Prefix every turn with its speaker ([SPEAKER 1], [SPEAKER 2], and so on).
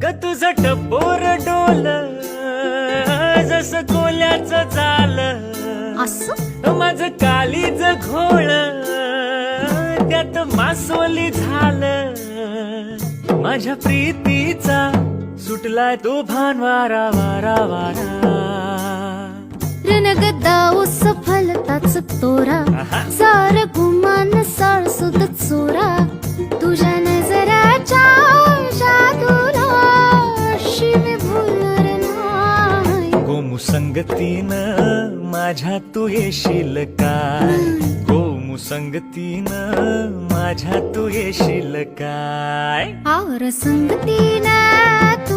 [SPEAKER 1] ग तुझं टपोर डोल जस कोल्याचं झालं
[SPEAKER 2] असं
[SPEAKER 1] माझं कालीच घोळ त्यात मासोली झालं माझ्या प्रीतीचा सुटलाय तो भान वारा वारा वारा
[SPEAKER 2] रणगदा उस फलताच तोरा सार गुमान साळसुद चोरा तुझ्या नजराच्या जादूला अशी मी भुलणार नाही
[SPEAKER 1] गोमू संगतीनं माझ्या तू येशील काय गोमू संगतीनं माझ्या तू येशील काय
[SPEAKER 2] आवर संगतीनं तू